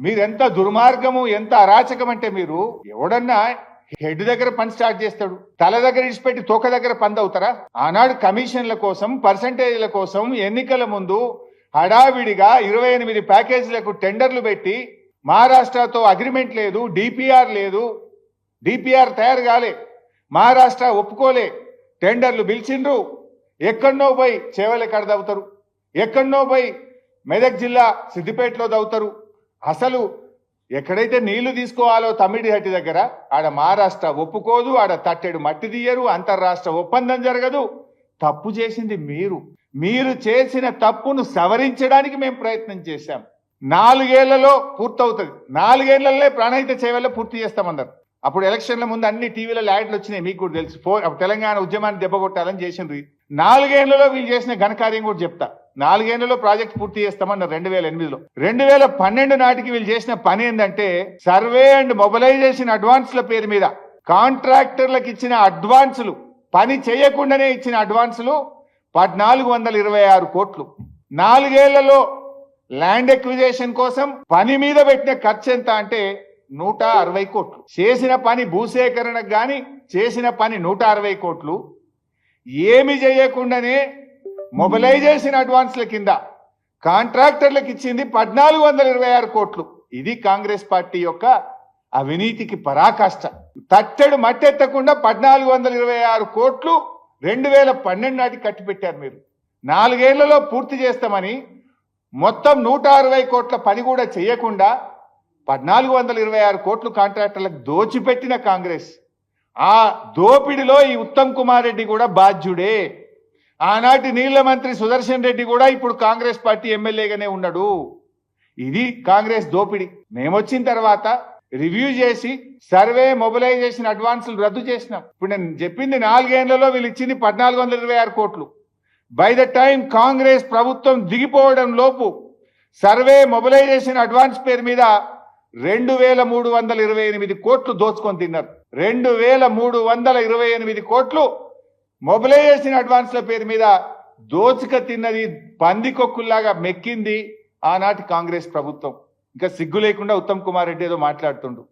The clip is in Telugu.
మీరెంత దుర్మార్గము ఎంత అరాచకం అంటే మీరు ఎవడన్నా హెడ్ దగ్గర పని స్టార్ట్ చేస్తాడు, తల దగ్గర ఇచ్చిపెట్టి తోక దగ్గర పంది అవుతారా? ఆనాడు కమిషన్ల కోసం పర్సంటేజ్ల కోసం ఎన్నికల ముందు హడావిడిగా 28 ప్యాకేజీలకు టెండర్లు పెట్టి మహారాష్ట్రతో అగ్రిమెంట్ లేదు, డిపిఆర్ లేదు, డిపిఆర్ తయారు కాలే, మహారాష్ట్ర ఒప్పుకోలే, టెండర్లు పిలిచిండ్రు. ఎక్కడనో పోయి చేవల కాడ దవుతారు, ఎక్కడనో పోయి మెదక్ జిల్లా సిద్దిపేటలో దవుతారు. అసలు ఎక్కడైతే నీళ్లు తీసుకోవాలో తమిడిహట్టి దగ్గర ఆడ మహారాష్ట్ర ఒప్పుకోదు, ఆడ తట్టెడు మట్టి తీయరు, అంతర్రాష్ట్ర ఒప్పందం జరగదు. తప్పు చేసింది మీరు చేసిన తప్పును సవరించడానికి మేము ప్రయత్నం చేశాం. 4 ఏళ్లలో పూర్తవుతుంది, 4 ఏళ్లనే ప్రాణహిత చేవల్లో పూర్తి చేస్తామన్నారు. అప్పుడు ఎలక్షన్ల ముందు అన్ని టీవీలలో యాడ్లు వచ్చినాయి, మీకు కూడా తెలుసు. తెలంగాణ ఉద్యమాన్ని దెబ్బకొట్టాలని చేసిండ్రు. 4 ఏళ్లలో వీళ్ళు చేసిన ఘనకార్యం కూడా చెప్తా. 4 ఏళ్లలో ప్రాజెక్ట్ పూర్తి చేస్తామన్నారు 2008లో. 2012 నాటికి వీళ్ళు చేసిన పని ఏంటంటే సర్వే అండ్ మొబిలైజేషన్ అడ్వాన్స్ల పేరు మీద కాంట్రాక్టర్లకు ఇచ్చిన అడ్వాన్సులు, పని చేయకుండానే ఇచ్చిన అడ్వాన్సులు 1426 కోట్లు. 4 ఏళ్లలో ల్యాండ్ ఎక్విజేషన్ కోసం పని మీద పెట్టిన ఖర్చు ఎంత అంటే 160 కోట్లు. చేసిన పని భూసేకరణకు గాని చేసిన పని 160 కోట్లు. ఏమి చేయకుండానే మొబిలైజేషన్ అడ్వాన్స్ల కింద కాంట్రాక్టర్లకు ఇచ్చింది 1426 కోట్లు. ఇది కాంగ్రెస్ పార్టీ యొక్క అవినీతికి పరాకాష్ట. తట్టెడు మట్టెత్తకుండా 1426 కోట్లు 2012 నాటికి కట్టిపెట్టారు మీరు. 4 ఏళ్లలో పూర్తి చేస్తామని మొత్తం 160 కోట్ల పని కూడా చేయకుండా 1426 కోట్లు కాంట్రాక్టర్లకు దోచిపెట్టిన కాంగ్రెస్. ఆ దోపిడిలో ఈ ఉత్తమ్ కుమార్ రెడ్డి కూడా బాధ్యుడే. ఆనాటి నీళ్ల మంత్రి సుదర్శన్ రెడ్డి కూడా ఇప్పుడు కాంగ్రెస్ పార్టీ ఎమ్మెల్యేగానే ఉన్నాడు. ఇది కాంగ్రెస్ దోపిడి. మేమొచ్చిన తర్వాత రివ్యూ చేసి సర్వే మొబిలైజేషన్ అడ్వాన్సులు రద్దు చేసినాం. ఇప్పుడు నేను చెప్పింది 4 ఏళ్లలో వీళ్ళు ఇచ్చింది 1426 కోట్లు. బై ద టైం కాంగ్రెస్ ప్రభుత్వం దిగిపోవడం లోపు సర్వే మొబిలైజేషన్ అడ్వాన్స్ పేరు మీద 2328 కోట్లు దోచుకొని తిన్నారు. 2328 కోట్లు మొబిలైజేషన్ అడ్వాన్స్ల పేరు మీద దోచుక తిన్నది, పందికొక్కుల్లాగా మెక్కింది ఆనాటి కాంగ్రెస్ ప్రభుత్వం. ఇంకా సిగ్గు లేకుండా ఉత్తమ్ కుమార్ రెడ్డి ఏదో మాట్లాడుతుండు.